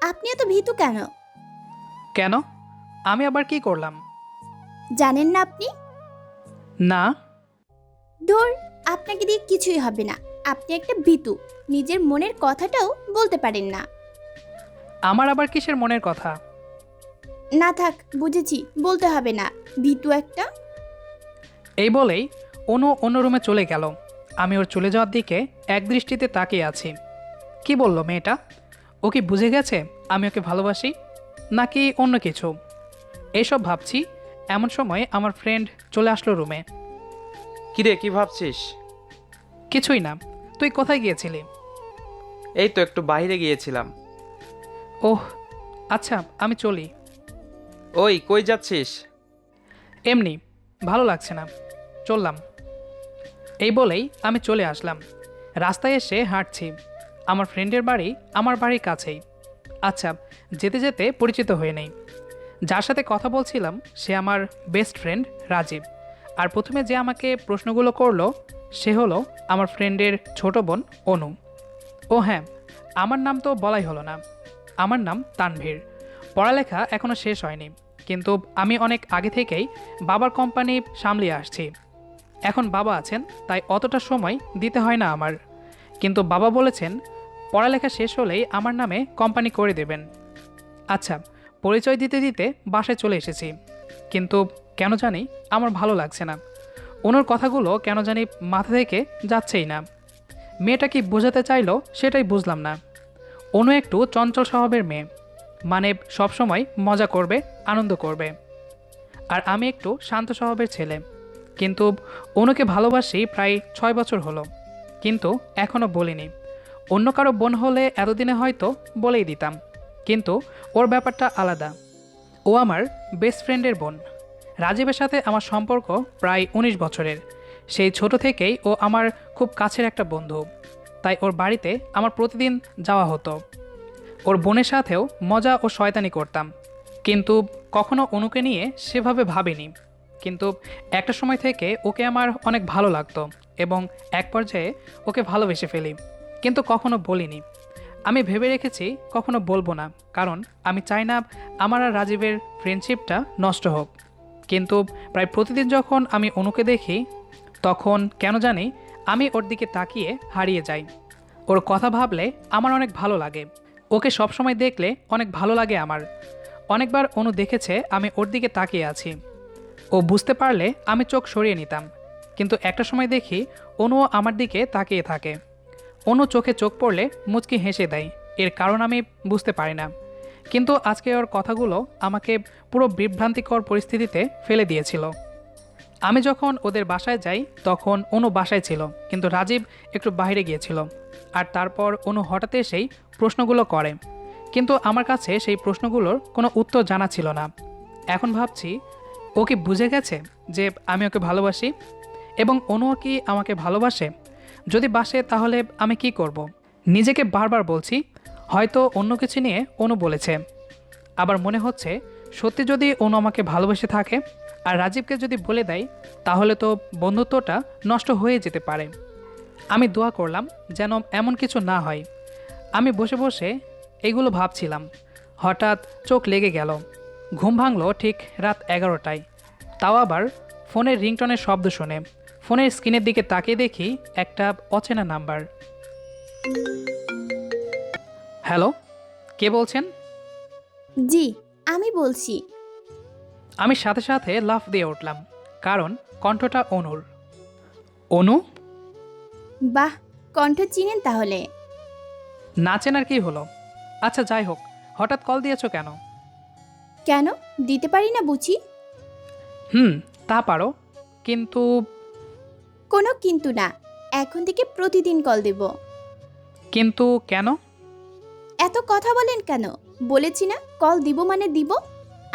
আপনি এত ভীতু কেন? কেন? আমি আবার কি করলাম? জানেন না আপনি? না। ধুর, আপনাকে দিয়ে কিছুই হবে না। আপনি একটা ভীতু। নিজের মনের কথাটাও বলতে পারেন না। আমার আবার কিসের মনের কথা? না থাক, বুঝেছি, বলতে হবে না। ভীতু একটা। এই বলেই অনু অন্য রুমে চলে গেল। আমি ওর চলে যাওয়ার দিকে একদৃষ্টিতে তাকিয়ে আছি। কি বলল মেয়েটা? ও কি বুঝে গেছে আমি ওকে ভালোবাসি, নাকি অন্য কিছু? এইসব ভাবছি, এমন সময় আমার ফ্রেন্ড চলে আসলো রুমে। কিরে, কি ভাবছিস? কিছুই না। তুই কোথায় গিয়েছিলি? এই তো একটু বাইরে গিয়েছিলাম। ওহ, আচ্ছা, আমি চলি। ওই, কই যাচ্ছিস? এমনি, ভালো লাগছে না, চললাম। এই বলেই আমি চলে আসলাম। রাস্তায় এসে হাঁটছি। আমার ফ্রেন্ডের বাড়ি আমার বাড়ির কাছেই। আচ্ছা, যেতে যেতে পরিচিত হয়ে নেই। যার সাথে কথা বলছিলাম সে আমার বেস্ট ফ্রেন্ড রাজীব। আর প্রথমে যে আমাকে প্রশ্নগুলো করলো সে হলো আমার ফ্রেন্ডের ছোট বোন অনু। ও হ্যাঁ, আমার নাম তো বলাই হলো না। আমার নাম তানভীর। পড়ালেখা এখনও শেষ হয়নি, কিন্তু আমি অনেক আগে থেকেই বাবার কোম্পানি সামলিয়ে আসছি। এখন বাবা আছেন, তাই অতটা সময় দিতে হয় না আমার। কিন্তু বাবা বলেছেন পড়ালেখা শেষ হলেই আমার নামে কোম্পানি করে দেবেন। আচ্ছা, পরিচয় দিতে দিতে বাসায় চলে এসেছি। কিন্তু কেন জানি আমার ভালো লাগছে না। ওনার কথাগুলো কেন জানি মাথা থেকে যাচ্ছেই না। মেয়েটা কি বোঝাতে চাইলো সেটাই বুঝলাম না। অনু একটু চঞ্চল স্বভাবের মেয়ে, মানে সবসময় মজা করবে, আনন্দ করবে। আর আমি একটু শান্ত স্বভাবের ছেলে। কিন্তু অনুকে ভালোবাসি প্রায় 6 বছর হলো, কিন্তু এখনও বলিনি। অন্য কারো বোন হলে এতদিনে হয়তো বলেই দিতাম, কিন্তু ওর ব্যাপারটা আলাদা। ও আমার বেস্ট ফ্রেন্ডের বোন। রাজীবের সাথে আমার সম্পর্ক প্রায় 19 বছরের। সেই ছোট থেকেই ও আমার খুব কাছের একটা বন্ধু। তাই ওর বাড়িতে আমার প্রতিদিন যাওয়া হতো। ওর বোনের সাথেও মজা ও শয়তানি করতাম, কিন্তু কখনো অনুকে নিয়ে সেভাবে ভাবিনি। কিন্তু একটা সময় থেকে ওকে আমার অনেক ভালো লাগতো, এবং এক পর্যায়ে ওকে ভালোবেসে ফেলি, কিন্তু কখনো বলিনি। আমি ভেবে রেখেছি কখনো বলবো না, কারণ আমি চাই না আমার আর রাজীবের ফ্রেন্ডশিপটা নষ্ট হোক। কিন্তু প্রায় প্রতিদিন যখন আমি অনুকে দেখি, তখন কেন জানি আমি ওর দিকে তাকিয়ে হারিয়ে যাই। ওর কথা ভাবলে আমার অনেক ভালো লাগে। ওকে সবসময় দেখলে অনেক ভালো লাগে আমার। অনেকবার অনু দেখেছে আমি ওর দিকে তাকিয়ে আছি। ও বুঝতে পারলে আমি চোখ সরিয়ে নিতাম, কিন্তু একটা সময় দেখি অনুও আমার দিকে তাকিয়ে থাকে। অনু চোখে চোখ পড়লে মুচকি হেসে দেয়। এর কারণ আমি বুঝতে পারি না, কিন্তু আজকে ওর কথাগুলো আমাকে পুরো বিভ্রান্তিকর পরিস্থিতিতে ফেলে দিয়েছিল। আমি যখন ওদের বাসায় যাই তখন অনু বাসায় ছিল, কিন্তু রাজীব একটু বাইরে গিয়েছিল। আর তারপর অনু হঠাৎ এসেই প্রশ্নগুলো করে, কিন্তু আমার কাছে সেই প্রশ্নগুলোর কোনো উত্তর জানা ছিল না। এখন ভাবছি, ও কি বুঝে গেছে যে আমি ওকে ভালোবাসি, এবং অনুও কি আমাকে ভালোবাসে? যদি বাসে তাহলে আমি কি করব? নিজেকে বারবার বলছি হয়তো অন্য কিছু নিয়ে অনু বলেছে। আবার মনে হচ্ছে সত্যি যদি অনু আমাকে ভালোবেসে থাকে আর রাজীবকে যদি বলে দেয়, তাহলে তো বন্ধুত্বটা নষ্ট হয়ে যেতে পারে। আমি দোয়া করলাম যেন এমন কিছু না হয়। আমি বসে বসে এগুলো ভাবছিলাম, হঠাৎ চোখ লেগে গেল। ঘুম ভাঙলো ঠিক রাত 11টায়, তাও আবার ফোনের রিংটনের শব্দ শুনে। ফোনের স্ক্রিনের দিকে তাকিয়ে দেখি একটা অচেনা নাম্বার। হ্যালো, কে বলছেন? জি, আমি বলছি। আমি সাথে সাথে লাফ দিয়ে উঠলাম, কারণ কণ্ঠটা অনুর। অনু? বাহ, কণ্ঠ চিনেন তাহলে? নাচেন আর কি হলো? আচ্ছা যাই হোক, হঠাৎ কল দিয়েছো কেন? কেন দিতে পারি না বুঝি? হুম, তা পারো, কিন্তু কোনো কিন্তু না। এখন থেকে প্রতিদিন কল দেব। কিন্তু কেন? এত কথা বলেন কেন? বলেছি না, কল দিব মানে দিব।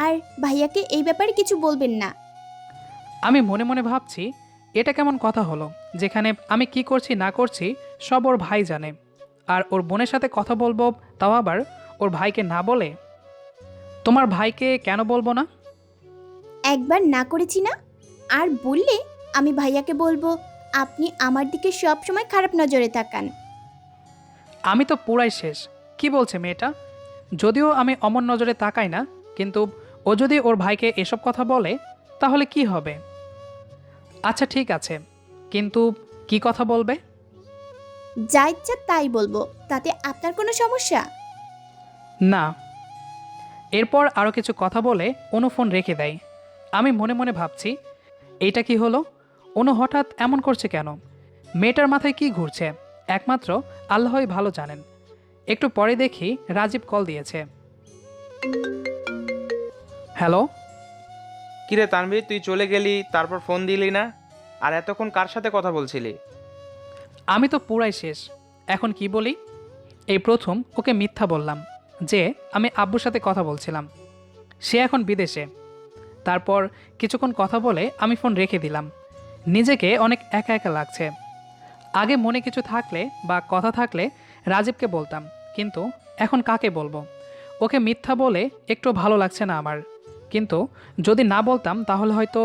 আর ভাইয়াকে এই ব্যাপারে কিছু বলবেন না। আমি মনে মনে ভাবছি, এটা কেমন কথা হলো যেখানে আমি কি করছি না করছি সব ওর ভাই জানে, আর ওর বোনের সাথে কথা বলবো তাও আবার ওর ভাইকে না বলে। তোমার ভাইকে কেন বলবো না? একবার না করেছি না? আর বললে আমি ভাইয়াকে বলবো আপনি আমার দিকে সব সময় খারাপ নজরে তাকান। আমি তো পুরাই শেষ। কি বলছে মেয়েটা? যদিও আমি অমন নজরে তাকাই না, কিন্তু ও যদি ওর ভাইকে এসব কথা বলে তাহলে কি হবে? আচ্ছা ঠিক আছে, কিন্তু কি কথা বলবে? যা ইচ্ছা তাই বলবো, তাতে আপনার কোনো সমস্যা? না। এরপর আরও কিছু কথা বলে অনু ফোন রেখে দেয়। আমি মনে মনে ভাবছি, এইটা কি হলো? অনু হঠাৎ এমন করছে কেন? মেয়েটার মাথায় কি ঘুরছে একমাত্র আল্লাহই ভালো জানেন। একটু পরে দেখি রাজীব কল দিয়েছে। হ্যালো। কিরে তানভীর, তুই চলে গেলি, তারপর ফোন দিলি না? আর এতক্ষণ কার সাথে কথা বলছিলি? আমি তো পুরাই শেষ। এখন কি বলি? এই প্রথম ওকে মিথ্যা বললাম যে আমি আব্বুর সাথে কথা বলছিলাম। সে এখন বিদেশে। তারপর কিছুক্ষণ কথা বলে আমি ফোন রেখে দিলাম। নিজেকে অনেক একা একা লাগছে। আগে মনে কিছু থাকলে বা কথা থাকলে রাজীবকে বলতাম, কিন্তু এখন কাকে বলবো? ওকে মিথ্যা বলে একটু ভালো লাগছে না আমার। কিন্তু যদি না বলতাম তাহলে হয়তো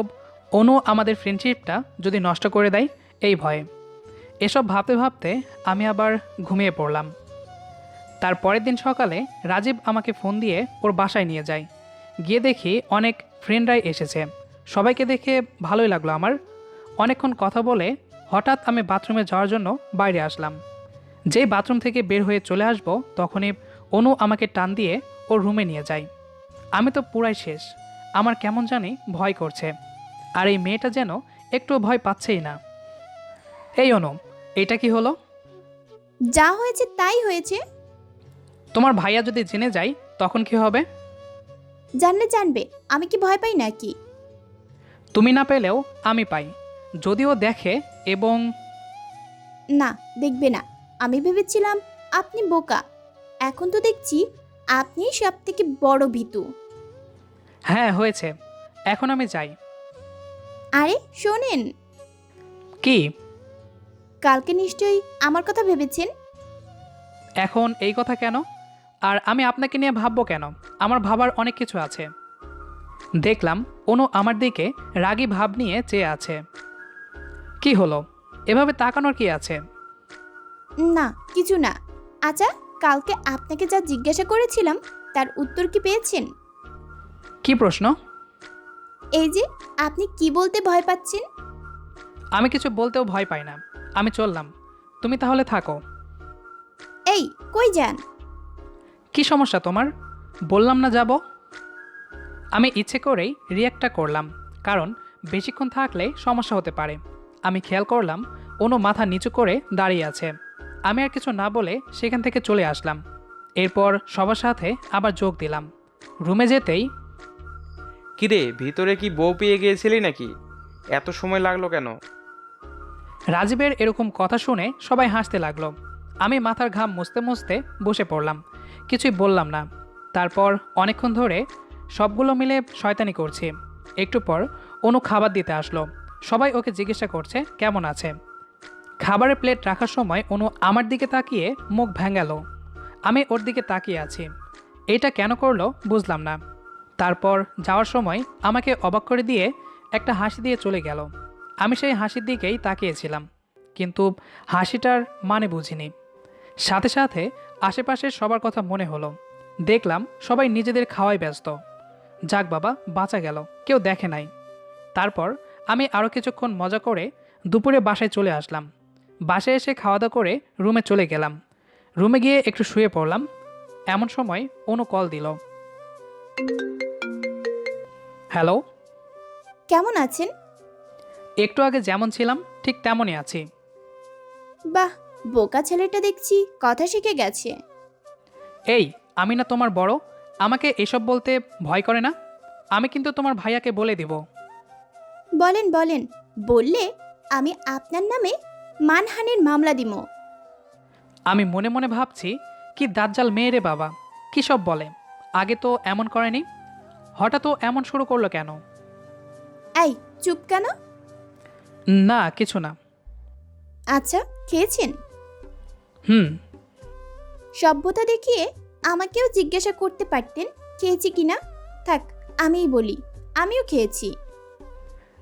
অনু আমাদের ফ্রেন্ডশিপটা যদি নষ্ট করে দেয়, এই ভয়ে। এসব ভাবতে ভাবতে আমি আবার ঘুমিয়ে পড়লাম। তার পরের দিন সকালে রাজীব আমাকে ফোন দিয়ে ওর বাসায় নিয়ে যায়। গিয়ে দেখি অনেক ফ্রেন্ডরাই এসেছে। সবাইকে দেখে ভালোই লাগলো আমার। অনেকক্ষণ কথা বলে হঠাৎ আমি বাথরুমে যাওয়ার জন্য বাইরে আসলাম। যেই বাথরুম থেকে বের হয়ে চলে আসব তখনই অনু আমাকে টান দিয়ে ওর রুমে নিয়ে যায়। আমি তো পুরাই শেষ। আমার কেমন জানি ভয় করছে। আর এই মেয়েটা যেন একটু ভয় পাচ্ছেই না। এই অনু, এটা কি হলো? যা হয়েছে তাই হয়েছে। তোমার ভাইয়া যদি জেনে যায় তখন কি হবে? জানলে জানবে, আমি কি ভয় পাই নাকি? তুমি না পেলেও আমি পাই। যদিও দেখে এবং না, দেখবে না। আমি ভেবেছিলাম আপনি বোকা, এখন তো দেখছি আপনি সব থেকে বড় ভীতু। হ্যাঁ হয়েছে, এখন আমি যাই। আরে শোনেন, কি? কালকে নিশ্চয়ই আমার কথা ভেবেছেন। এখন এই কথা কেন? আর আমি আপনাকে নিয়ে ভাববো কেন? আমার ভাবার অনেক কিছু আছে। দেখলাম অনু আমার দিকে রাগী ভাব নিয়ে চেয়ে আছে। কি হলো? এভাবে তাকানোর কি আছে? না, কিছু না। আচ্ছা, কালকে আপনাকে যা জিজ্ঞাসা করেছিলাম তার উত্তর কি পেয়েছেন? কি প্রশ্ন? এই যে, আপনি কি বলতে ভয় পাচ্ছেন। আমি কিছু বলতেও ভয় পাই না। আমি চললাম, তুমি তাহলে থাকো। এই, কই যান? কি সমস্যা তোমার? বললাম না যাব। আমি ইচ্ছে করেই রিয়াক্টটা করলাম, কারণ বেশিক্ষণ থাকলে সমস্যা হতে পারে। আমি খেয়াল করলাম অনু মাথা নিচু করে দাঁড়িয়ে আছে। আমি আর কিছু না বলে সেখান থেকে চলে আসলাম। এরপর সবার সাথে আবার যোগ দিলাম। রুমে যেতেই কিরে, ভিতরে কি বউ পেয়ে গিয়েছিলি নাকি? এত সময় লাগলো কেন? রাজীবের এরকম কথা শুনে সবাই হাসতে লাগলো। আমি মাথার ঘাম মুছতে মুছতে বসে পড়লাম, কিছুই বললাম না। তারপর অনেকক্ষণ ধরে সবগুলো মিলে শয়তানি করছি। একটু পর অনু খাবার দিতে আসলো। সবাই ওকে জিজ্ঞাসা করছে কেমন আছে। খাবারের প্লেট রাখার সময় অনু আমার দিকে তাকিয়ে মুখ ভেঙালো। আমি ওর দিকে তাকিয়ে আছি। এইটা কেন করলো বুঝলাম না। তারপর যাওয়ার সময় আমাকে অবাক করে দিয়ে একটা হাসি দিয়ে চলে গেল। আমি সেই হাসির দিকেই তাকিয়েছিলাম, কিন্তু হাসিটার মানে বুঝিনি। সাথে সাথে আশেপাশের সবার কথা মনে হলো। দেখলাম সবাই নিজেদের খাওয়ায় ব্যস্ত। যাক বাবা, বাঁচা গেল, কেউ দেখে নাই। তারপর আমি আরও কিছুক্ষণ মজা করে দুপুরে বাসায় চলে আসলাম। বাসায় এসে খাওয়া দাওয়া করে রুমে চলে গেলাম। রুমে গিয়ে একটু শুয়ে পড়লাম। এমন সময় অনু কল দিল। হ্যালো। কেমন আছেন? একটু আগে যেমন ছিলাম ঠিক তেমনই আছি। বাহ, বোকা ছেলেটা দেখছি কথা শিখে গেছে। এই, আমি না তোমার বড়? আমাকে এসব বলতে ভয় করে না? আমি কিন্তু তোমার ভাইয়াকে বলে দিব। বলেন বলেন, বললে আমি আপনার নামে মানহানির মামলা দিব। আমি মনে মনে ভাবছি, কি দাজ্জাল মেয়ে রে বাবা, কী সব বলে। আগে তো এমন করেনি, হঠাৎ ও এমন শুরু করলো কেন? এই, চুপ কেন? না, কিছু না। আচ্ছা, খেয়েছেন? হুম। সভ্যতা দেখিয়ে আমাকেও জিজ্ঞাসা করতে পারতেন খেয়েছি কিনা। থাক, আমিই বলি, আমিও খেয়েছি।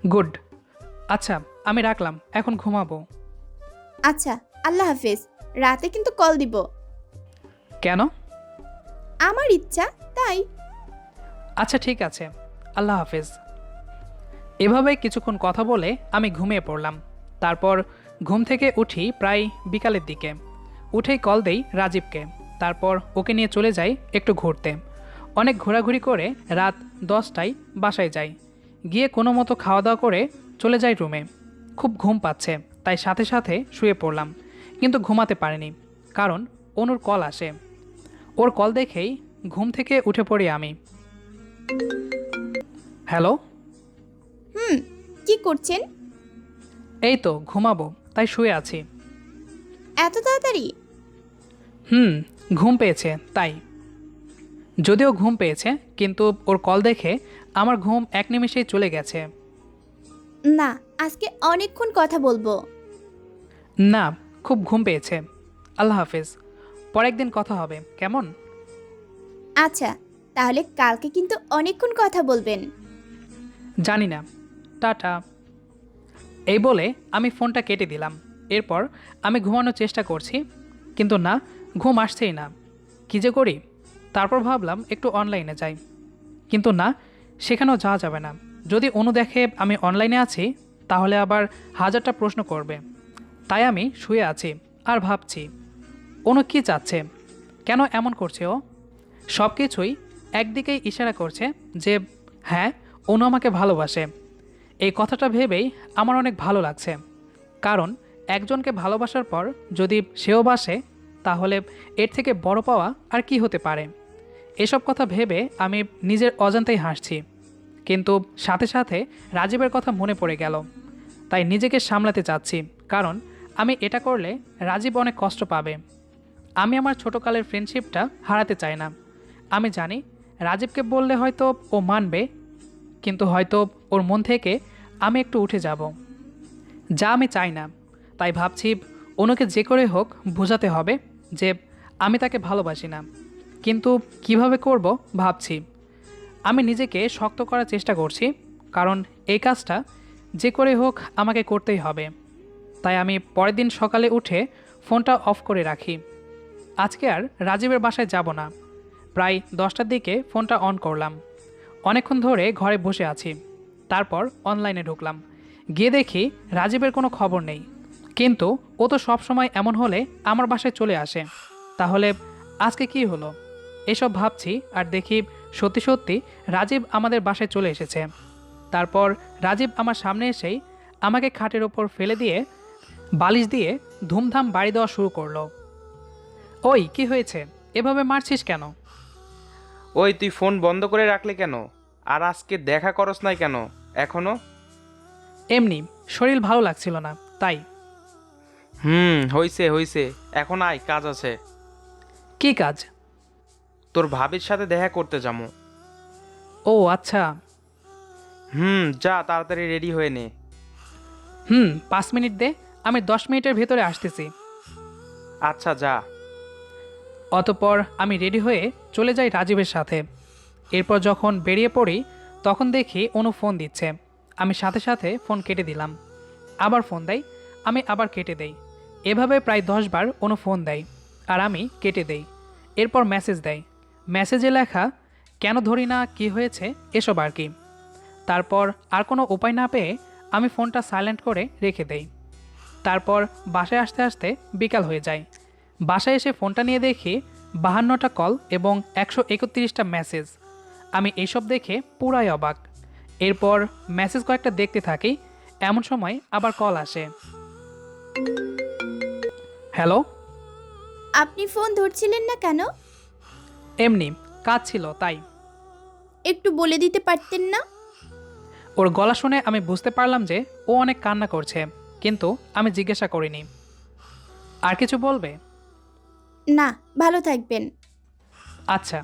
গুড। আচ্ছা, আমি রাখলাম, এখন ঘুমাবো। আচ্ছা, আল্লাহ হাফেজ। রাতে কিন্তু কল দিব। কেন? আমার ইচ্ছা তাই। আচ্ছা ঠিক আছে, আল্লাহ হাফেজ। এভাবে কিছুক্ষণ কথা বলে আমি ঘুমিয়ে পড়লাম। তারপর ঘুম থেকে উঠি প্রায় বিকালের দিকে। উঠেই কল দেই রাজীবকে। তারপর ওকে নিয়ে চলে যাই একটু ঘুরতে। অনেক ঘোরাঘুরি করে রাত 10টায় বাসায় যাই। গিয়ে কোনো মতো খাওয়া দাওয়া করে চলে যাই রুমে। খুব ঘুম পাচ্ছে, তাই সাথে সাথে শুয়ে পড়লাম। কিন্তু ঘুমাতে পারিনি, কারণ অনুর কল আসে। ওর কল দেখেই ঘুম থেকে উঠে পড়ি আমি। হ্যালো। হুম, কি করছেন? এই তো ঘুমাবো, তাই শুয়ে আছি। এত তাড়াতাড়ি? ঘুম পেয়েছে তাই। যদিও ঘুম পেয়েছে, কিন্তু ওর কল দেখে আমার ঘুম এক নিমিষেই চলে গেছে। না, আজকে অনেকক্ষণ কথা বলবো। না, খুব ঘুম পেয়েছে। আল্লাহ হাফেজ, পরে একদিন কথা হবে, কেমন? আচ্ছা, তাহলে কালকে কিন্তু অনেকক্ষণ কথা বলবেন। জানি না, টাটা। এই বলে আমি ফোনটা কেটে দিলাম। এরপর আমি ঘুমানোর চেষ্টা করছি, কিন্তু না, ঘুম আসছেই না। কী যে করি? তারপর ভাবলাম একটু অনলাইনে যাই, কিন্তু না, সেখানেও যাওয়া যাবে না। যদি অনু দেখে আমি অনলাইনে আছি, তাহলে আবার হাজারটা প্রশ্ন করবে। তাই আমি শুয়ে আছি আর ভাবছি অনু কী চাচ্ছে, কেন এমন করছে ও। সব কিছুই একদিকেই ইশারা করছে যে হ্যাঁ, অনু আমাকে ভালোবাসে। এই কথাটা ভেবেই আমার অনেক ভালো লাগছে, কারণ একজনকে ভালোবাসার পর যদি সেও বাসে, তাহলে এর থেকে বড় পাওয়া আর কি হতে পারে। এসব কথা ভেবে আমি নিজের অজান্তেই হাসছি, কিন্তু সাথে সাথে রাজীবের কথা মনে পড়ে গেল। তাই নিজেকে সামলাতে চাচ্ছি, কারণ আমি এটা করলে রাজীব অনেক কষ্ট পাবে। আমি আমার ছোটকালের ফ্রেন্ডশিপটা হারাতে চাই না। আমি জানি রাজীবকে বললে হয়তো ও মানবে, কিন্তু হয়তো ওর মন থেকে আমি একটু উঠে যাব, যা আমি চাই না। তাই ভাবছি অনুকে যে করে হোক বোঝাতে হবে যে আমি তাকে ভালোবাসি না। কিন্তু কিভাবে করব ভাবছি। আমি নিজেকে শক্ত করার চেষ্টা করছি, কারণ এই কাজটা যে করে হোক আমাকে করতেই হবে। তাই আমি পরের দিন সকালে উঠে ফোনটা অফ করে রাখি। আজকে আর রাজীবের বাসায় যাব না। প্রায় 10টার দিকে ফোনটা অন করলাম। অনেকক্ষণ ধরে ঘরে বসে আছি। তারপর অনলাইনে ঢুকলাম। গিয়ে দেখি রাজীবের কোনো খবর নেই। কিন্তু ও তো সবসময় এমন হলে আমার বাসায় চলে আসে। তাহলে আজকে কি হলো? এসব ভাবছি আর দেখি সত্যি সত্যি রাজীব আমাদের বাসায় চলে এসেছে। তারপর রাজীব আমার সামনে এসেই আমাকে খাটের ওপর ফেলে দিয়ে বালিশ দিয়ে ধুমধাম বাড়ি দেওয়া শুরু করলো। ওই কি হয়েছে? এভাবে মারছিস কেন? ওই তুই ফোন বন্ধ করে রাখলে কেন? আর আজকে দেখা করস নাই কেন এখনো? এমনি, শরীর ভালো লাগছিল না তাই। হইছে হইছে, এখন আয়, কাজ আছে। কি কাজ? তোর ভাবির সাথে দেখা করতে যাবো। ও আচ্ছা। যা তাড়াতাড়ি রেডি হয়ে নে। 5 মিনিট দে, আমি 10 মিনিটের ভেতরে আসতেছি। আচ্ছা যা। অতপর আমি রেডি হয়ে চলে যাই রাজীবের সাথে। এরপর যখন বেরিয়ে পড়ি, তখন দেখি অনু ফোন দিচ্ছে। আমি সাথে সাথে ফোন কেটে দিলাম। আবার ফোন দেয়, আমি আবার কেটে দেই। এভাবে প্রায় 10 বার অনু ফোন দেয়, আর আমি কেটে দেই। এরপর মেসেজ দেয়। মেসেজে লেখা কেন ধরি না, কি হয়েছে, এসব আর কি। তারপর আর কোনো উপায় না পেয়ে আমি ফোনটা সাইলেন্ট করে রেখে দেই। তারপর বাসায় আসতে আসতে বিকাল হয়ে যায়। বাসায় এসে ফোনটা নিয়ে দেখি 52টা কল এবং 131টা মেসেজ। আমি এইসব দেখে পুরাই অবাক। এরপর মেসেজ কয়েকটা দেখতে থাকি, এমন সময় আবার কল আসে। হ্যালো। আপনি ফোন ধরছিলেন না কেন? এমনি, কাজ ছিল তাই। একটু বলে দিতে পারতেন না? ওর গলা শুনে আমি বুঝতে পারলাম যে ও অনেক কান্না করছে, কিন্তু আমি জিজ্ঞাসা করিনি। আর কিছু বলবে? না, ভালো থাকবেন। আচ্ছা।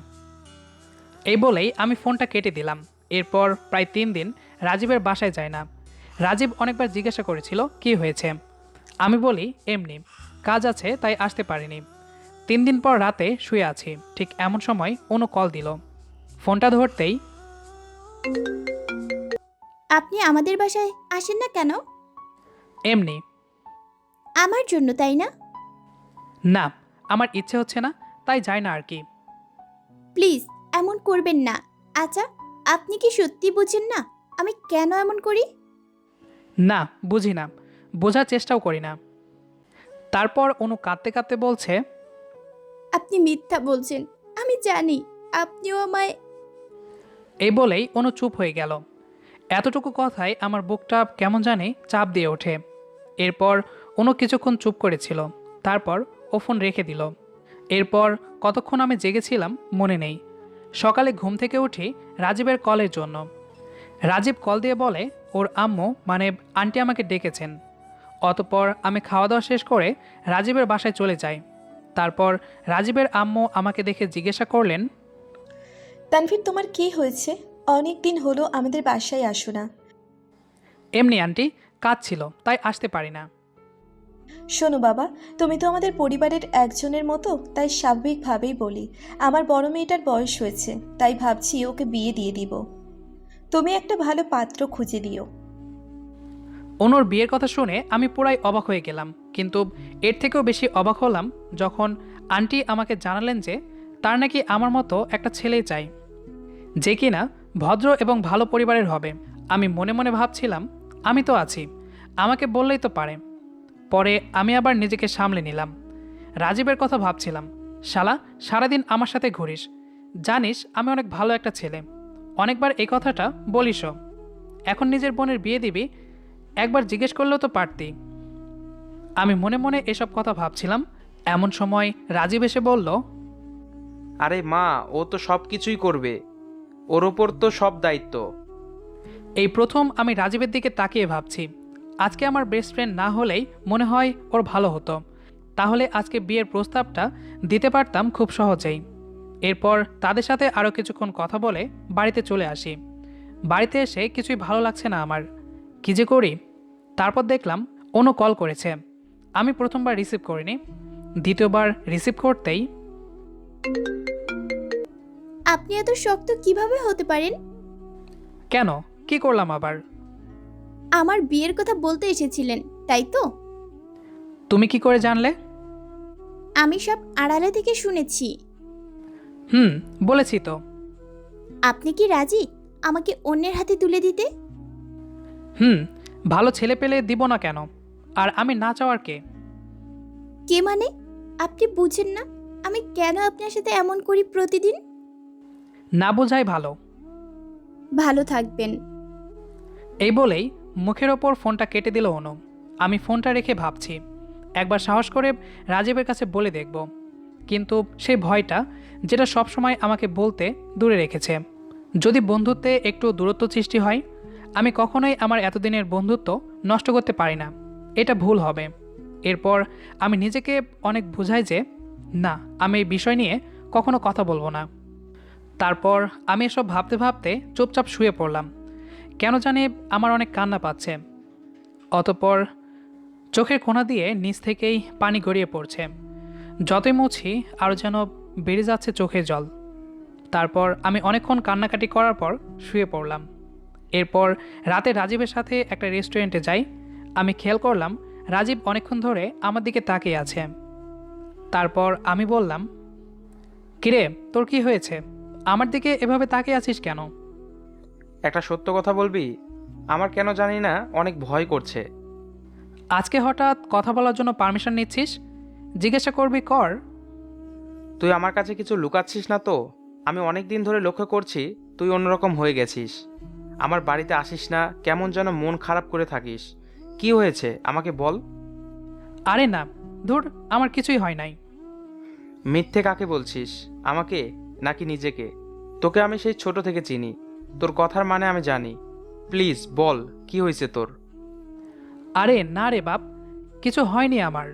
এই বলেই আমি ফোনটা কেটে দিলাম। এরপর প্রায় 3 দিন রাজীবের বাসায় যায় না। রাজীব অনেকবার জিজ্ঞাসা করেছিল কি হয়েছে। আমি বলি এমনি, কাজ আছে তাই আসতে পারিনি। 3 দিন পর রাতে শুয়ে আছি, ঠিক এমন সময় অনু কল দিল। ফোনটা ধরতেই, আপনি আমাদের বাসায় আসেন না কেন? এমনি। আমার জন্য, তাই না? না, আমার ইচ্ছে হচ্ছে না, তাই যাই না আর কি। প্লিজ এমন করবেন না। আচ্ছা, আপনি কি সত্যি বুঝেন না আমি কেন এমন করি? না, বুঝি না, বোঝার চেষ্টাও করি না। তারপর অনু কাঁদতে কাঁদতে বলছে, আপনি মিথ্যা বলছেন। আমি জানি আপনিও আমায়। এই বলেই অনু চুপ হয়ে গেল। এতটুকু কথায় আমার বুকটা কেমন জানি চাপ দিয়ে ওঠে। এরপর অনু কিছুক্ষণ চুপ করেছিল, তারপর ও ফোন রেখে দিল। এরপর কতক্ষণ আমি জেগেছিলাম মনে নেই। সকালে ঘুম থেকে উঠি রাজীবের কলের জন্য। রাজীব কল দিয়ে বলে ওর আম্মু মানে আন্টি আমাকে ডেকেছেন। অতঃপর আমি খাওয়া দাওয়া শেষ করে রাজীবের বাসায় চলে যাই। তারপর রাজীবের আম্মু আমাকে দেখে জিজ্ঞাসা করলেন, তানভীর, তোমার কি হয়েছে? অনেক দিন হলো আমাদের বাসায় আসো না। এমনি আন্টি, কাজ ছিল তাই আসতে পারি না। শোনো বাবা, তুমি তো আমাদের পরিবারের একজনের মতো, তাই স্বাভাবিকভাবেই বলি। আমার বড় মেয়েটার বয়স হয়েছে, তাই ভাবছি ওকে বিয়ে দিয়ে দিব। তুমি একটা ভালো পাত্র খুঁজে দিও। অনুর বিয়ের কথা শুনে আমি পুরাই অবাক হয়ে গেলাম, কিন্তু এর থেকেও বেশি অবাক হলাম যখন আন্টি আমাকে জানালেন যে তার নাকি আমার মতো একটা ছেলেই চাই, যে কিনা ভদ্র এবং ভালো পরিবারের হবে। আমি মনে মনে ভাবছিলাম আমি তো আছি, আমাকে বললেই তো পারে। পরে আমি আবার নিজেকে সামলে নিলাম। রাজীবের কথা ভাবছিলাম, শালা সারাদিন আমার সাথে ঘুরিস, জানিস আমি অনেক ভালো একটা ছেলে, অনেকবার এই কথাটা বলিসও। এখন নিজের বোনের বিয়ে দিবি, একবার জিজ্ঞেস করলেও তো পারতি। আমি মনে মনে এসব কথা ভাবছিলাম, এমন সময় রাজীব এসে বলল, আরে মা, ও তো সব কিছুই করবে, ওর ওপর তো সব দায়িত্ব। এই প্রথম আমি রাজীবের দিকে তাকিয়ে ভাবছি, আজকে আমার বেস্ট ফ্রেন্ড না হলেই মনে হয় ওর ভালো হতো, তাহলে আজকে বিয়ের প্রস্তাবটা দিতে পারতাম খুব সহজেই। এরপর তাদের সাথে আরও কিছুক্ষণ কথা বলে বাড়িতে চলে আসি। বাড়িতে এসে কিছুই ভালো লাগছে না আমার, কী যে করি। তারপর দেখলাম অনু কল করেছে। আমি প্রথমবার রিসিভ করিনি, দ্বিতীয়বার রিসিভ করতেই, আপনি এত শক্ত কিভাবে হতে পারেন? কেন, কি করলাম আবার? আমার বিয়ের কথা বলতে এসেছিলেন, তাই তো? তুমি কি করে জানলে? আমি সব আড়ালে থেকে শুনেছি। বলেছি তো। আপনি কি রাজি আমাকে অন্যের হাতে তুলে দিতে? ভালো ছেলে পেলে দিব না কেন? আর আমি না চাওয়ার কে? কে মানে? আপনি বুঝেন না আমি কেন আপনার সাথে এমন করি প্রতিদিন? না বোঝাই ভালো। ভালো থাকবেন। এই বলেই মুখের ওপর ফোনটা কেটে দিল অনু। আমি ফোনটা রেখে ভাবছি একবার সাহস করে রাজীবের কাছে বলে দেখব, কিন্তু সেই ভয়টা যেটা সবসময় আমাকে বলতে দূরে রেখেছে। যদি বন্ধুত্বে একটু দূরত্ব সৃষ্টি হয়, আমি কখনোই আমার এতদিনের বন্ধুত্ব নষ্ট করতে পারি না, এটা ভুল হবে। এরপর আমি নিজেকে অনেক বুঝাই যে না, আমি এই বিষয় নিয়ে কখনো কথা বলবো না। তারপর আমি এসব ভাবতে ভাবতে চুপচাপ শুয়ে পড়লাম। কেন জানি আমার অনেক কান্না পাচ্ছে। অতঃপর চোখের কোণা দিয়ে নিচ থেকেই পানি গড়িয়ে পড়ছে। যতই মুছি আরও যেন বেড়ে যাচ্ছে চোখের জল। তারপর আমি অনেকক্ষণ কান্নাকাটি করার পর শুয়ে পড়লাম। এরপর রাতে রাজীবের সাথে একটা রেস্টুরেন্টে যাই। আমি খেয়াল করলাম রাজীব অনেকক্ষণ ধরে আমার দিকে তাকিয়ে আছে। তারপর আমি বললাম, কিরে, তোর কি হয়েছে? আমার দিকে এভাবে তাকিয়ে আছিস কেন? একটা সত্য কথা বলবি? আমার কেন জানি না অনেক ভয় করছে। আজকে হঠাৎ কথা বলার জন্য পারমিশন নিচ্ছিস? জিজ্ঞাসা করবি কর। তুই আমার কাছে কিছু লুকাচ্ছিস না তো? আমি অনেক দিন ধরে লক্ষ্য করছি তুই অন্যরকম হয়ে গেছিস। আমার বাড়িতে আসিস না, কেমন যেন মন খারাপ করে থাকিস। কি হয়েছে আমাকে বল। আরে না, ধুর, আমার কিছুই হয় নাই। মিথ্যে কাকে বলছিস, আমাকে নাকি নিজেকে? তোকে আমি সেই ছোট থেকে চিনি, তোর কথার মানে আমি জানি। প্লিজ বল, কি হয়েছে তোর? আরে না রে বাপ, কিছু হয়নি আমার।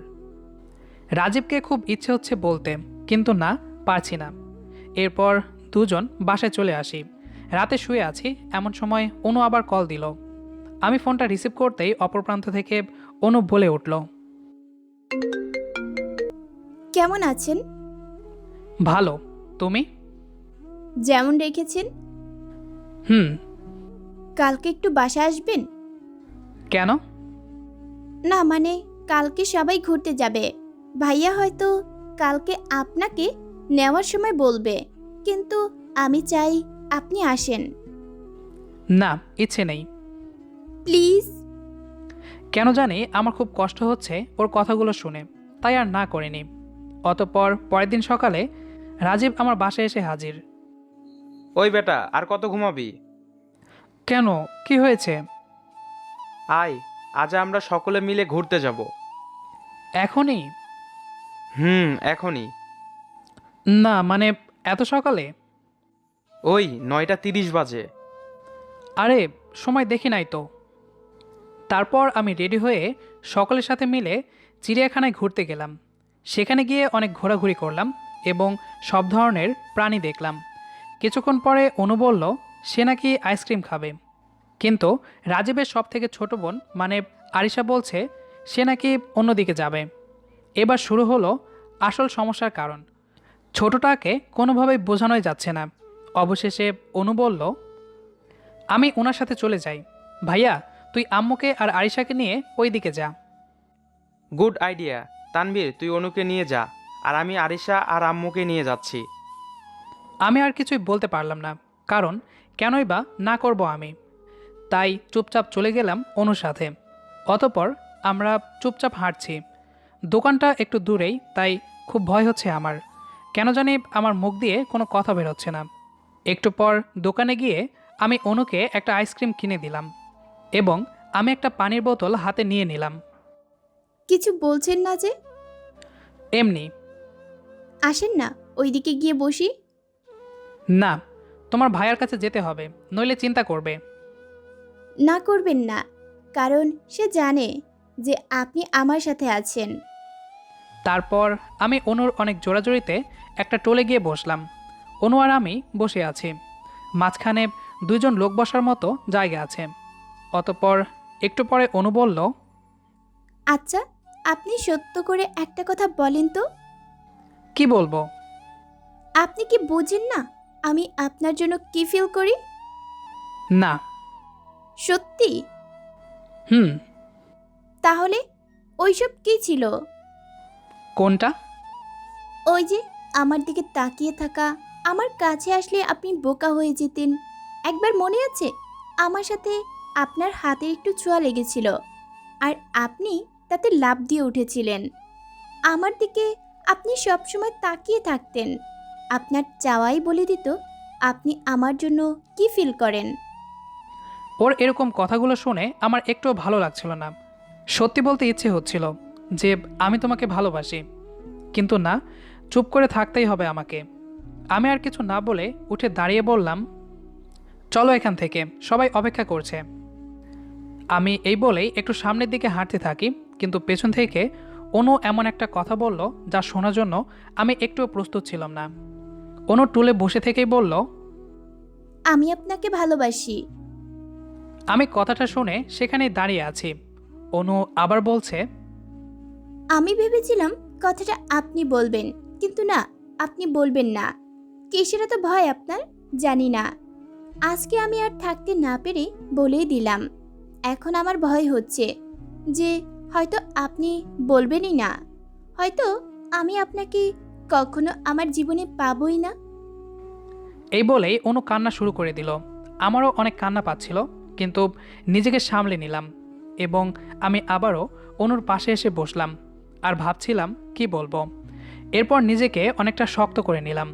রাজীবকে খুব ইচ্ছে হচ্ছে বলতে, কিন্তু না, পারছি না। এরপর দুজন বাসায় চলে আসি। রাতে শুয়ে আছি, এমন সময় অনু আবার কল দিল। আমি ফোনটা রিসিভ করতেই অপর প্রান্ত থেকে অনু বলে উঠল, কেমন আছেন? ভালো, তুমি? যেমন রেখেছেন। হুম। কালকে একটু বাসায় আসবেন? কেন? না মানে কালকে সবাই ঘুরতে যাবে। ভাইয়া হয়তো কালকে আপনাকে নেওয়ার সময় বলবে, কিন্তু আমি চাই আপনি আসেন। না, ইচ্ছে নেই। প্লিজ। কেন জানি আমার খুব কষ্ট হচ্ছে ওর কথাগুলো শুনে, তাই আর না করিনি। অতঃপর পরের দিন সকালে রাজীব আমার বাসায় এসে হাজির। ওই বেটা, আর কত ঘুমাবি? কেন, কি হয়েছে? আয়, আজ আমরা সকলে মিলে ঘুরতে যাব। এখনই? এখনই। না মানে এত সকালে? ওই 9:30 বাজে। আরে, সময় দেখি নাই তো। তারপর আমি রেডি হয়ে সকলের সাথে মিলে চিড়িয়াখানায় ঘুরতে গেলাম। সেখানে গিয়ে অনেক ঘোরাঘুরি করলাম এবং সব ধরনের প্রাণী দেখলাম। কিছুক্ষণ পরে অনু বলল সে নাকি আইসক্রিম খাবে, কিন্তু রাজীবের সব থেকে ছোট বোন মানে আরিশা বলছে সে নাকি অন্যদিকে যাবে। এবার শুরু হলো আসল সমস্যার কারণ। ছোটটাকে কোনোভাবেই বোঝানোই যাচ্ছে না। অবশেষে অনু বলল, আমি ওনার সাথে চলে যাই। ভাইয়া, তুই আম্মুকে আর আরিশাকে নিয়ে ওই দিকে যা। Good idea. তানবীর, তুই অনুকে নিয়ে যা, আর আমি আরিশা আর আম্মুকে নিয়ে যাচ্ছি। আমি আর কিছুই বলতে পারলাম না, কারণ কেনই বা না করব আমি। তাই চুপচাপ চলে গেলাম অনুর সাথে। অতঃপর আমরা চুপচাপ হাঁটছি। দোকানটা একটু দূরেই, তাই খুব ভয় হচ্ছে আমার। কেন জানি আমার মুখ দিয়ে কোনো কথা বেরোচ্ছে না। একটু পর দোকানে গিয়ে আমি অনুকে একটা আইসক্রিম কিনে দিলাম এবং আমি একটা পানির বোতল হাতে নিয়ে নিলাম। কিছু বলছেন না যে? এমনি। আসেন না, ওইদিকে গিয়ে বসি। না, তোমার ভাইয়ার কাছে যেতে হবে, নইলে চিন্তা করবে। না করবেন না, কারণ সে জানে যে আপনি আমার সাথে আছেন। তারপর আমি অনুর অনেক জোরাজোরিতে একটা টোলে গিয়ে বসলাম। অনু আর আমি বসে আছি, মাঝখানে দুইজন লোক বসার মতো জায়গা আছে। অতঃপর একটু পরে অনু বলল, আচ্ছা, আপনি সত্য করে একটা কথা বলেন তো। কি বলবো? আপনি কি বুঝেন না আমি আপনার জন্য কি ফিল করি? না। সত্যি? হুম। তাহলে ওইসব কি ছিল? কোনটা? ওই যে আমার দিকে তাকিয়ে থাকা, আমার কাছে আসলে আপনি বোকা হয়ে যেতেন। একবার মনে আছে আমার সাথে আপনার হাতে একটু ছোঁয়া লেগেছিল, আর আপনি তাতে লাফ দিয়ে উঠেছিলেন। আমার দিকে আপনি সবসময় তাকিয়ে থাকতেন। আপনার চাওয়াই বলে দিত আপনি আমার জন্য কি ফিল করেন। ওর এরকম কথাগুলো শুনে আমার একটুও ভালো লাগছিল না। সত্যি বলতে ইচ্ছে হচ্ছিল যে আমি তোমাকে ভালোবাসি, কিন্তু না, চুপ করে থাকতেই হবে আমাকে। আমি আর কিছু না বলে উঠে দাঁড়িয়ে বললাম, চলো এখান থেকে, সবাই অপেক্ষা করছে। আমি এই বলেই একটু সামনের দিকে হাঁটতে থাকি, কিন্তু পেছন থেকে অনু এমন একটা কথা বলল যা শোনার জন্য আমি একটুও প্রস্তুত ছিলাম না। অনু টুলে বসে থেকেই বলল, আমি আপনাকে ভালোবাসি। আমি কথাটা শুনে সেখানেই দাঁড়িয়ে আছি। অনু আবার বলছে, আমি ভেবেছিলাম কথাটা আপনি বলবেন, কিন্তু না, আপনি বলবেন না। কিসের এত ভয় আপনার জানি না। আজকে আমি আর থাকতে না পেরে বলেই দিলাম। এখন আমার ভয় হচ্ছে যে হয়তো আপনি বলবেনই না, হয়তো আমি আপনাকে কখনো আমার জীবনে পাবই না। এই বলেই অনু কান্না শুরু করে দিল। আমারও অনেক কান্না পাচ্ছিল, কিন্তু নিজেকে সামলে নিলাম এবং আমি আবারও অনুর পাশে এসে বসলাম আর ভাবছিলাম কি বলবো। এরপর নিজেকে অনেকটা শক্ত করে নিলাম।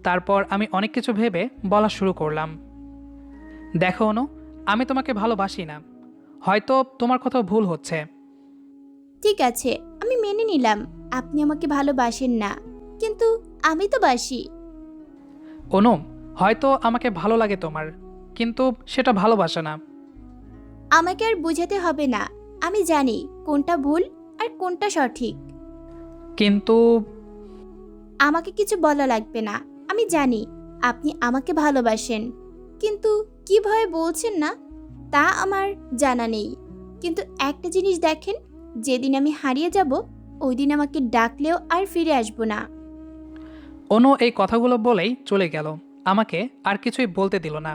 তারপর আমি অনেক কিছু ভেবে বলা শুরু করলাম, দেখো অনু, আমি তোমাকে ভালোবাসি না। হয়তো তোমার কোথাও ভুল হচ্ছে। ঠিক আছে, আমি মেনে নিলাম আপনি আমাকে ভালোবাসেন না, কিন্তু আমি তো বাসি। অনু, হয়তো আমাকে ভালো লাগে তোমার, কিন্তু সেটা ভালোবাসা না। আমাকে আর বোঝাতে হবে না, আমি জানি কোনটা ভুল আর কোনটা সঠিক। কিন্তু আমাকে কিছু বলা লাগবে না, আমি জানি আপনি আমাকে ভালোবাসেন, কিন্তু কি ভয়ে বলছেন না তা আমার জানা নেই। কিন্তু একটা জিনিস দেখেন, যেদিন আমি হারিয়ে যাব ওই দিন আমাকে ডাকলেও আর ফিরে আসবো না। অনু এই কথাগুলো বলেই চলে গেল, আমাকে আর কিছুই বলতে দিল না।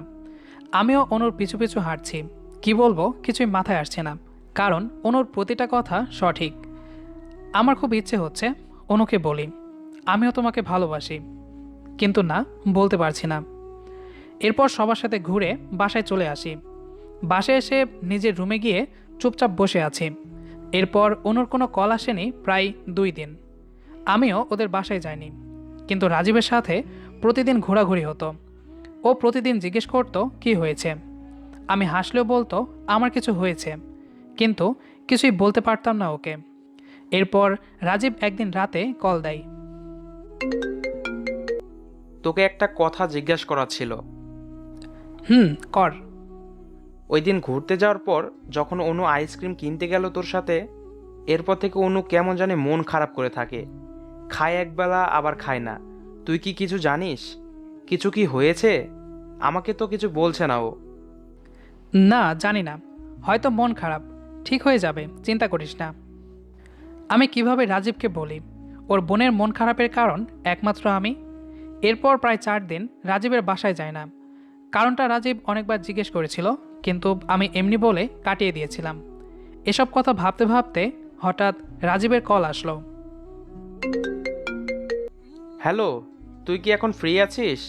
আমিও অনুর পিছু পিছু হাঁটছি। কি বলবো কিছুই মাথায় আসছে না, কারণ অনুর প্রতিটা কথা সঠিক। আমার খুব ইচ্ছে হচ্ছে অনুকে বলি, আমিও তোমাকে ভালোবাসি, কিন্তু না, বলতে পারছি না। এরপর সবার সাথে ঘুরে বাসায় চলে আসি। বাসায় এসে নিজের রুমে গিয়ে চুপচাপ বসে আছি। এরপর অনুর কোনো কল আসেনি প্রায় 2 দিন। আমিও ওদের বাসায় যাইনি, কিন্তু রাজীবের সাথে প্রতিদিন ঘোরাঘুরি হতো। ও প্রতিদিন জিজ্ঞেস করতো কি হয়েছে। আমি হাসলেও বলতো আমার কিছু হয়েছে, কিন্তু কিছুই বলতে পারতাম না ওকে। এরপর রাজীব একদিন রাতে কল দেয়। তোকে একটা কথা জিজ্ঞেস করার ছিল। কর। ওই দিন ঘুরতে যাওয়ার পর যখন অনু আইসক্রিম কিনতে গেল তোর সাথে, এরপর থেকে অনু কেমন জানি মন খারাপ করে থাকে। খায় একবেলা আবার খায় না। তুই কি কিছু জানিস? কিছু কি হয়েছে? আমাকে তো কিছু বলছে না ও। না, জানি না, হয়তো মন খারাপ, ঠিক হয়ে যাবে, চিন্তা করিস না। আমি কিভাবে রাজীবকে বলি ওর বোনের মন খারাপের কারণ একমাত্র আমি? এরপর প্রায় 4 দিন রাজীবের বাসায় যায় না। কারণটা রাজীব অনেকবার জিজ্ঞেস করেছিল, কিন্তু আমি এমনি বলে কাটিয়ে দিয়েছিলাম। এসব কথা ভাবতে ভাবতে হঠাৎ রাজীবের কল আসলো। হ্যালো, তুই কি এখন ফ্রি আছিস?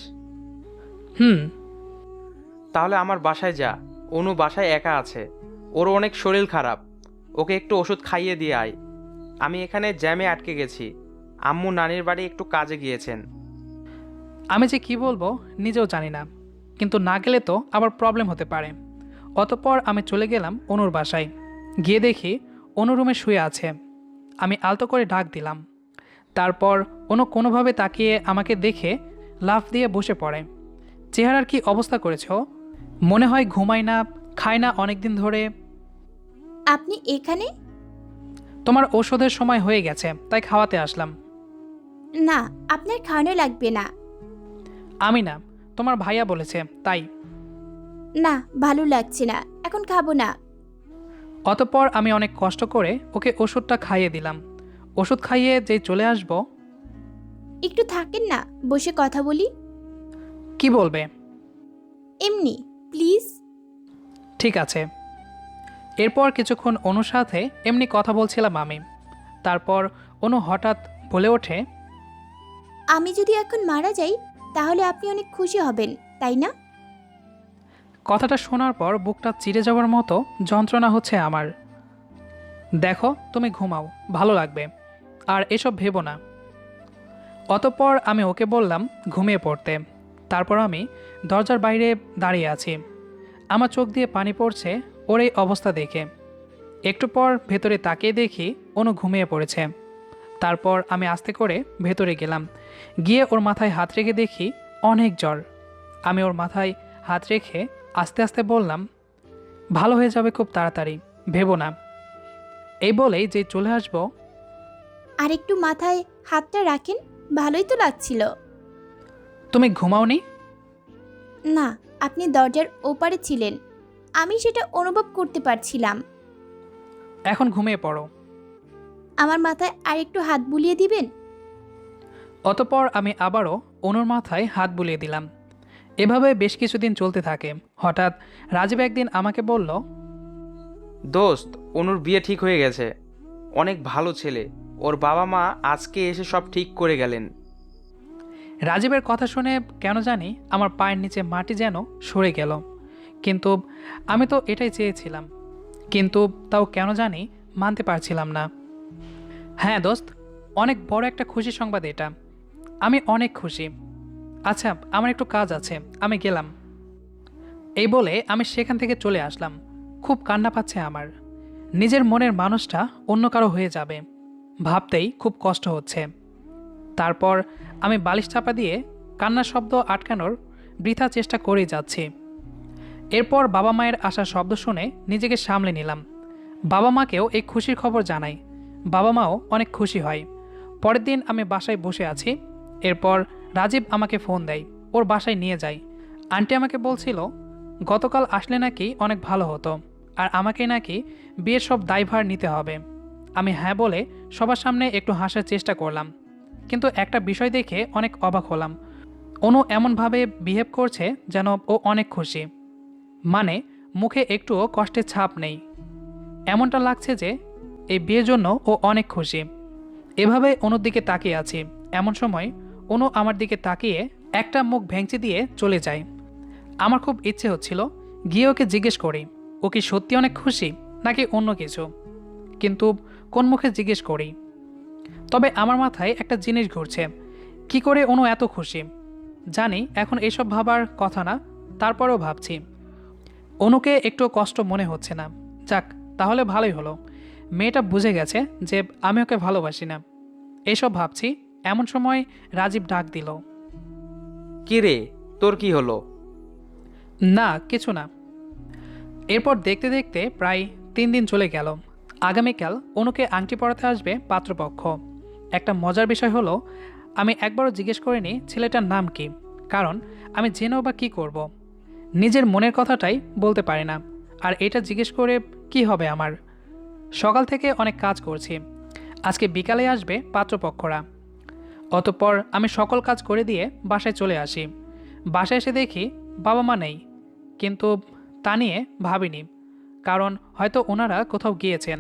হুম। তাহলে আমার বাসায় যা। অনু বাসায় একা আছে, ওর অনেক শরীর খারাপ। ওকে একটু ওষুধ খাইয়ে দিয়ে আয়। আমি এখানে জ্যামে আটকে গেছি। আম্মু নানির বাড়ি একটু কাজে গিয়েছেন। আমি যে কি বলবো নিজেও জানি না, কিন্তু না গেলে তো আবার প্রবলেম হতে পারে। অতঃপর আমি চলে গেলাম অনুর বাসায়। গিয়ে দেখি অনু রুমে শুয়ে আছে। আমি আলতো করে ডাক দিলাম। তারপর অনু কোনোভাবে তাকিয়ে আমাকে দেখে লাফ দিয়ে বসে পড়ে। চেহারার কি অবস্থা করেছ? মনে হয় ঘুমায় না, খায় না অনেক দিন ধরে। আপনি এখানে? তোমার ওষুধের সময় হয়ে গেছে, তাই খাওয়াতে আসলাম। না, আপনার খাওয়ানো লাগবে না। আমি না, তোমার ভাইয়া বলেছে তাই। না, ভালো লাগছে না, এখন খাবো না। অতঃপর আমি অনেক কষ্ট করে ওকে ওষুধটা খাইয়ে দিলাম। ওষুধ খাইয়ে যেই চলে আসব। একটু থাকেন না, বসে কথা বলি। কি বলবে? এমনি, প্লিজ। ঠিক আছে। এরপর কিছুক্ষণ অনুর সাথে এমনি কথা বলছিলাম আমি। তারপর অনু হঠাৎ বলে ওঠে, আমি যদি এখন মারা যাই তাহলে আপনি অনেক খুশি হবেন, তাই না? কথাটা শোনার পর বুকটা চিরে যাওয়ার মতো যন্ত্রণা হচ্ছে আমার। দেখো, তুমি ঘুমাও, ভালো লাগবে, আর এসব ভেবো না। অতঃপর আমি ওকে বললাম ঘুমিয়ে পড়তে। তারপর আমি দরজার বাইরে দাঁড়িয়ে আছি। আমার চোখ দিয়ে পানি পড়ছে ওর এই অবস্থা দেখে। একটু পর ভেতরে তাকিয়ে দেখি অনু ঘুমিয়ে পড়েছে। তারপর আমি আস্তে করে ভেতরে গেলাম। গিয়ে ওর মাথায় হাত রেখে দেখি অনেক জ্বর। আমি ওর মাথায় হাত রেখে আস্তে আস্তে বললাম, ভালো হয়ে যাবে খুব তাড়াতাড়ি, ভেবো না। এই বলেই যে চলে আসবো। আর একটু মাথায় হাতটা রাখেন, ভালোই তো লাগছিল। তুমি ঘুমাওনি? না, আপনি দরজার ওপারে ছিলেন, আমি সেটা অনুভব করতে পারছিলাম। এখন ঘুমিয়ে পড়ো। আমার মাথায় আর একটু হাত বুলিয়ে দিবেন? অতঃপর আমি আবারও অনুর মাথায় হাত বুলিয়ে দিলাম। এভাবে বেশ কিছুদিন চলতে থাকে। হঠাৎ রাজীব একদিন আমাকে বলল, দোস্ত, অনুর বিয়ে ঠিক হয়ে গেছে। অনেক ভালো ছেলে। ওর বাবা মা আজকে এসে সব ঠিক করে গেলেন। রাজীবের কথা শুনে কেন জানি আমার পায়ের নিচে মাটি যেন সরে গেল। কিন্তু আমি তো এটাই চেয়েছিলাম, কিন্তু তাও কেন জানি মানতে পারছিলাম না। হ্যাঁ দোস্ত, অনেক বড় একটা খুশি সংবাদ এটা। আমি অনেক খুশি। আচ্ছা, আমার একটু কাজ আছে, আমি গেলাম। এই বলে আমি সেখান থেকে চলে আসলাম। খুব কান্না পাচ্ছে আমার। নিজের মনের মানুষটা অন্য কারো হয়ে যাবে ভাবতেই খুব কষ্ট হচ্ছে। তারপর আমি বালিশ চাপা দিয়ে কান্নার শব্দ আটকানোর বৃথা চেষ্টা করেই যাচ্ছি। এরপর বাবা মায়ের আসার শব্দ শুনে নিজেকে সামলে নিলাম। বাবা মাকেও এই খুশির খবর জানাই। বাবা মাও অনেক খুশি হয়। পরের দিন আমি বাসায় বসে আছি। এরপর রাজীব আমাকে ফোন দেয়, ওর বাসায় নিয়ে যায়। আন্টি আমাকে বলছিল গতকাল আসলে নাকি অনেক ভালো হতো, আর আমাকে নাকি বিয়ের সব দায়ভার নিতে হবে। আমি হ্যাঁ বলে সবার সামনে একটু হাসার চেষ্টা করলাম, কিন্তু একটা বিষয় দেখে অনেক অবাক হলাম। অনু এমনভাবে বিহেভ করছে যেন ও অনেক খুশি, মানে মুখে একটুও কষ্টের ছাপ নেই। এমনটা লাগছে যে এই বিয়ের জন্য ও অনেক খুশি। এভাবে অনুর দিকে তাকিয়ে আছি। এমন সময় অনু আমার দিকে তাকিয়ে একটা মুখ ভেঙচি দিয়ে চলে যায়। আমার খুব ইচ্ছে হচ্ছিল গিয়ে ওকে জিজ্ঞেস করি ও কি সত্যি অনেক খুশি নাকি অন্য কিছু, কিন্তু কোন মুখে জিজ্ঞেস করি। তবে আমার মাথায় একটা জিনিস ঘুরছে, কি করে অনু এত খুশি। জানি এখন এসব ভাবার কথা না, তারপরেও ভাবছি। অনুকে একটু কষ্ট মনে হচ্ছে না। যাক, তাহলে ভালোই হলো, মেয়েটা বুঝে গেছে যে আমি ওকে ভালোবাসি না। এসব ভাবছি এমন সময় রাজীব ডাক দিল। কি রে, তোর কি হলো? না, কিছু না। এরপর দেখতে দেখতে প্রায় 3 দিন চলে গেল। আগামীকাল অনুকে আংটি পরাতে আসবে পাত্রপক্ষ। একটা মজার বিষয় হলো, আমি একবারও জিজ্ঞেস করিনি ছেলেটার নাম কি, কারণ আমি জেনেও বা কী করব। নিজের মনের কথাটাই বলতে পারি না, আর এটা জিজ্ঞেস করে কি হবে আমার। সকাল থেকে অনেক কাজ করছি, আজকে বিকালে আসবে পাত্রপক্ষরা। অতঃপর আমি সকল কাজ করে দিয়ে বাসায় চলে আসি। বাসায় এসে দেখি বাবা মা নেই, কিন্তু তা নিয়ে ভাবিনি, কারণ হয়তো ওনারা কোথাও গিয়েছেন।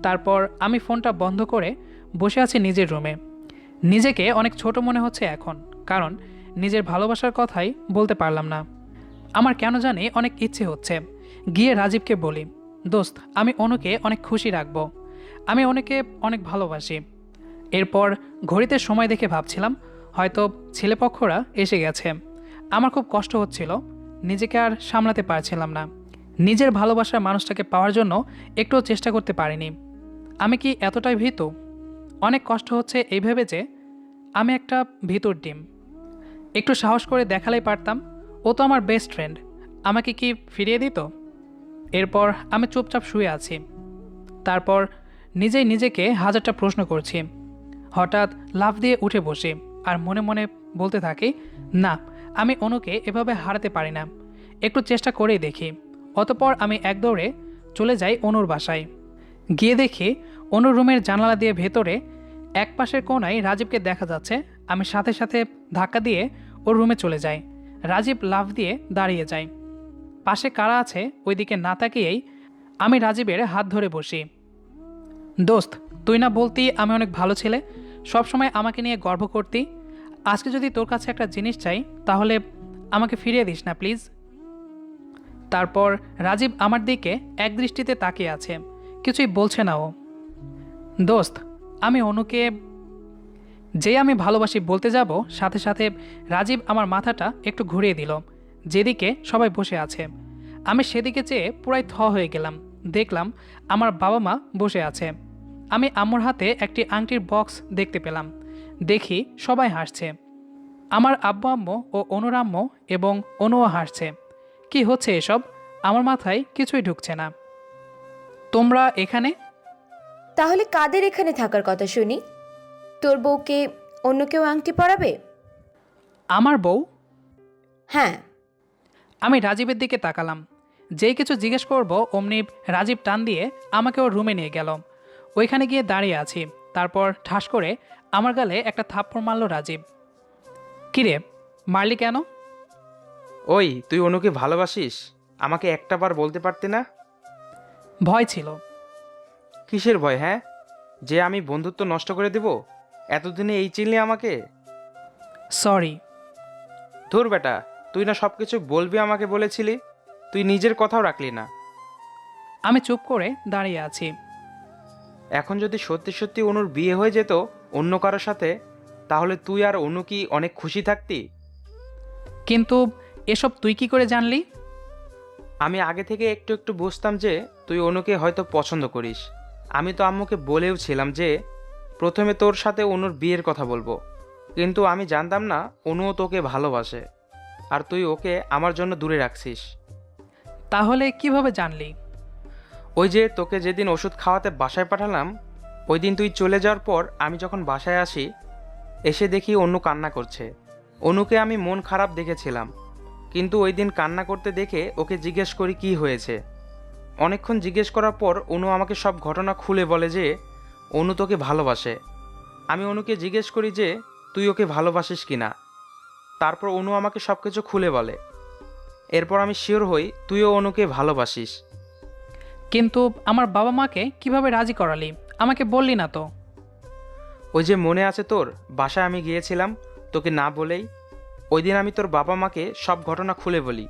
তারপর আমি ফোনটা বন্ধ করে বসে আছি নিজের রুমে। নিজেকে অনেক ছোট মনে হচ্ছে এখন, কারণ নিজের ভালোবাসার কথাই বলতে পারলাম না। আমার কেন জানি অনেক ইচ্ছে হচ্ছে গিয়ে রাজীবকে বলি, দোস্ত, আমি অনুকে অনেক খুশি রাখবো, আমি অনুকে অনেক ভালোবাসি। এরপর ঘড়িতে সময় দেখে ভাবছিলাম হয়তো ছেলেপক্ষরা এসে গেছে। আমার খুব কষ্ট হচ্ছিল, নিজেকে আর সামলাতে পারছিলাম না। নিজের ভালোবাসার মানুষটাকে পাওয়ার জন্য একটুও চেষ্টা করতে পারিনি। আমি কি এতটাই ভীতু? অনেক কষ্ট হচ্ছে এই ভেবে যে আমি একটা ভীতুর ডিম। একটু সাহস করে দেখালেই পারতাম, ও তো আমার বেস্ট ফ্রেন্ড, আমাকে কি ফিরিয়ে দিত? এরপর আমি চুপচাপ শুয়ে আছি। তারপর নিজেই নিজেকে হাজারটা প্রশ্ন করছি। হঠাৎ লাফ দিয়ে উঠে বসি আর মনে মনে বলতে থাকি, না, আমি অনুকে এভাবে হারাতে পারি না, একটু চেষ্টা করেই দেখি। অতঃপর আমি এক দৌড়ে চলে যাই অনুর বাসায়। গিয়ে দেখি অনুর রুমের জানালা দিয়ে ভেতরে এক পাশের কোণায় রাজীবকে দেখা যাচ্ছে। আমি সাথে সাথে ধাক্কা দিয়ে ওর রুমে চলে যাই। রাজীব লাফ দিয়ে দাঁড়িয়ে যায়। পাশে কারা আছে ওইদিকে না তাকিয়েই আমি রাজীবের হাত ধরে বসি। দোস্ত, তুই না বলতি আমি অনেক ভালো ছেলে, সবসময় আমাকে নিয়ে গর্ব করতি। আজকে যদি তোর কাছে একটা জিনিস চাই তাহলে আমাকে ফিরিয়ে দিস না প্লিজ। তারপর রাজীব আমার দিকে এক দৃষ্টিতে তাকিয়ে আছে, কিছুই বলছে না ও। দোস্ত, আমি অনুকে যেই আমি ভালোবাসি বলতে যাব, সাথে সাথে রাজীব আমার মাথাটা একটু ঘুরিয়ে দিল যেদিকে সবাই বসে আছে। আমি সেদিকে চেয়ে পুরাই থ হয়ে গেলাম। দেখলাম আমার বাবা মা বসে আছে। আমি আম্মুর হাতে একটি আংটির বক্স দেখতে পেলাম। দেখি সবাই হাসছে, আমার আব্বু আম্মু ও অনুর আম্মু এবং অনুও হাসছে। কি হচ্ছে এসব? আমার মাথায় কিছুই ঢুকছে না। তোমরা এখানে? তাহলে কাদের এখানে থাকার কথা শুনি? তোর বউকে অন্য কেউ আংটি পরাবে? আমার বউ? হ্যাঁ। আমি রাজীবের দিকে তাকালাম। যেই কিছু জিজ্ঞেস করব অমনি রাজীব টান দিয়ে আমাকে ওর রুমে নিয়ে গেল। ওইখানে গিয়ে দাঁড়িয়ে আছি। তারপর ঠাস করে আমার গালে একটা থাপ্পড় মারল রাজীব। কিরে, মারলি কেন? ওই, তুই অনুকে ভালোবাসিস? আমাকে একটা বার বলতে পারতি না? ভয় ছিল। কিসের ভয়? হ্যাঁ, যে আমি বন্ধুত্ব নষ্ট করে দেব? এতদিনে এই চিনলি আমাকে? সরি। ধুর বেটা, তুই না সব কিছু বলবি আমাকে বলেছিলি, তুই নিজের কথাও রাখলি না। আমি চুপ করে দাঁড়িয়ে আছি। এখন যদি সত্যি সত্যি অনুর বিয়ে হয়ে যেত অন্য কারোর সাথে, তাহলে তুই আর অনু কি অনেক খুশি থাকতি? কিন্তু এসব তুই কি করে জানলি? আমি আগে থেকে একটু একটু বুঝতাম যে তুই অনুকে হয়তো পছন্দ করিস। আমি তো আম্মুকে বলেও ছিলাম যে প্রথমে তোর সাথে অনুর বিয়ের কথা বলবো, কিন্তু আমি জানতাম না অনুও তোকে ভালোবাসে, আর তুই ওকে আমার জন্য দূরে রাখছিস। তাহলে কিভাবে জানলি? ওই যে তোকে যেদিন ওষুধ খাওয়াতে বাসায় পাঠালাম, ওই দিন তুই চলে যাওয়ার পর আমি যখন বাসায় আসি, এসে দেখি অনু কান্না করছে। অনুকে আমি মন খারাপ দেখেছিলাম, কিন্তু ওই দিন কান্না করতে দেখে ওকে জিজ্ঞেস করি কি হয়েছে। অনেকক্ষণ জিজ্ঞেস করার পর অনু আমাকে সব ঘটনা খুলে বলে যে অনু তোকে ভালোবাসে। আমি অনুকে জিজ্ঞেস করি যে তুই ওকে ভালোবাসিস কি না। তারপর অনু আমাকে সব কিছু খুলে বলে। এরপর আমি শিওর হই তুইও অনুকে ভালোবাসিস। কিন্তু আমার বাবা মাকে কিভাবে রাজি করালি? আমাকে বললি না তো। ওই যে মনে আছে তোর, বাসায় আমি গিয়েছিলাম তোকে না বলেই? ওই দিন আমি তোর বাবা মাকে সব ঘটনা খুলে বলি,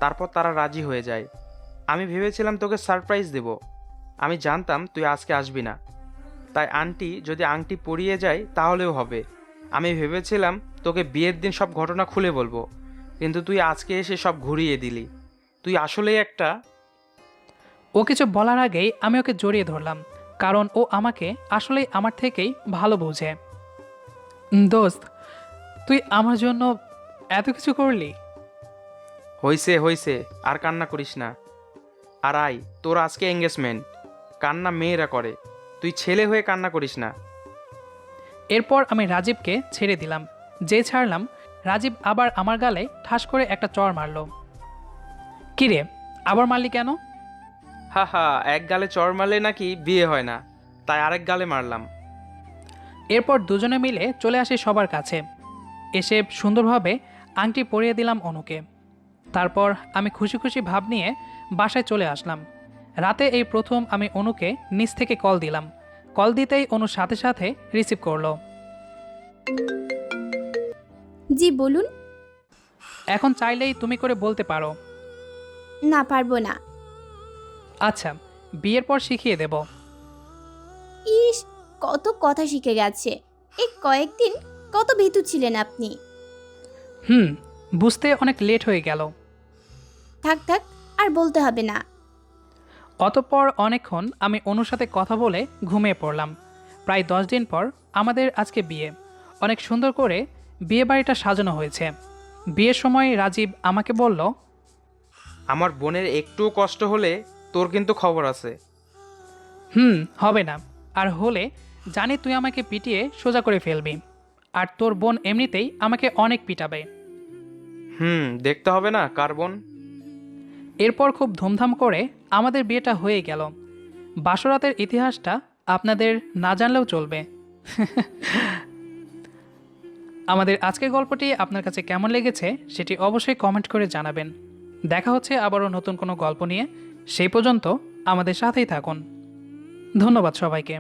তারপর তারা রাজি হয়ে যায়। আমি ভেবেছিলাম তোকে সারপ্রাইজ দেব, আমি জানতাম তুই আজকে আসবি না, তাই আন্টি যদি আংটি পরিয়ে যায় তাহলেও হবে। আমি ভেবেছিলাম তোকে বিয়ের দিন সব ঘটনা খুলে বলবো, কিন্তু তুই আজকে এসে সব ঘুরিয়ে দিলি। তুই আসলেই একটা। ও কিছু বলার আগেই আমি ওকে জড়িয়ে ধরলাম, কারণ ও আমাকে আসলেই আমার থেকেই ভালো বোঝে। দোস্ত, তুই আমার জন্য এত কিছু করলি। হইছে হইছে, আর কান্না করিস না। আর আয়, তোর আজকে এঙ্গেজমেন্ট, কান্না মেয়েরা করে, তুই ছেলে হয়ে কান্না করিস না। এরপর আমি রাজীবকে ছেড়ে দিলাম। যে ছাড়লাম, রাজীব আবার আমার গালে ঠাস করে একটা চড় মারল। কিরে, আবার মারলি কেন? হা হা, এক গালে চড় মারলে নাকি বিয়ে হয় না, তাই আরেক গালে মারলাম। এরপর দুজনে মিলে চলে আসি সবার কাছে। এসে সুন্দরভাবে আংটি পরিয়ে দিলাম অনুকে। তারপর আমি খুশি খুশি ভাব নিয়ে বাসায় চলে আসলাম। রাতে এই প্রথম আমি অনুকে নিচ থেকে কল দিলাম। কল দিতেই অনু সাথে সাথে রিসিভ করলো। জি বলুন। এখন চাইলেই তুমি করে বলতে পারো। না, পারবো না। আচ্ছা, বিয়ের পর শিখিয়ে দেব। ইস, কত কথা শিখে গেছে। এই কয়েকদিন কত ভীতু ছিলেন আপনি। বুঝতে অনেক লেট হয়ে গেল। থাক থাক, আর বলতে হবে না। অতঃপর অনেকক্ষণ আমি অনুর সাথে কথা বলে ঘুমিয়ে পড়লাম। প্রায় 10 দিন পর আমাদের আজকে বিয়ে। অনেক সুন্দর করে বিয়ে বাড়িটা সাজানো হয়েছে। বিয়ের সময় রাজীব আমাকে বলল, আমার বোনের একটুও কষ্ট হলে তোর কিন্তু খবর আছে। হবে না, আর হলে জানি তুই আমাকে পিটিয়ে সোজা করে ফেলবি। আর তোর বোন এমনিতেই আমাকে অনেক পিটাবে। দেখতে হবে না কার বোন। এরপর খুব ধুমধাম করে আমাদের বিয়েটা হয়ে গেল। বাসরাতের ইতিহাসটা আপনাদের না জানলেও চলবে। আমাদের আজকের গল্পটি আপনার কাছে কেমন লেগেছে সেটি অবশ্যই কমেন্ট করে জানাবেন। দেখা হচ্ছে আবারও নতুন কোনো গল্প নিয়ে। সেই পর্যন্ত আমাদের সাথেই থাকুন। ধন্যবাদ সবাইকে।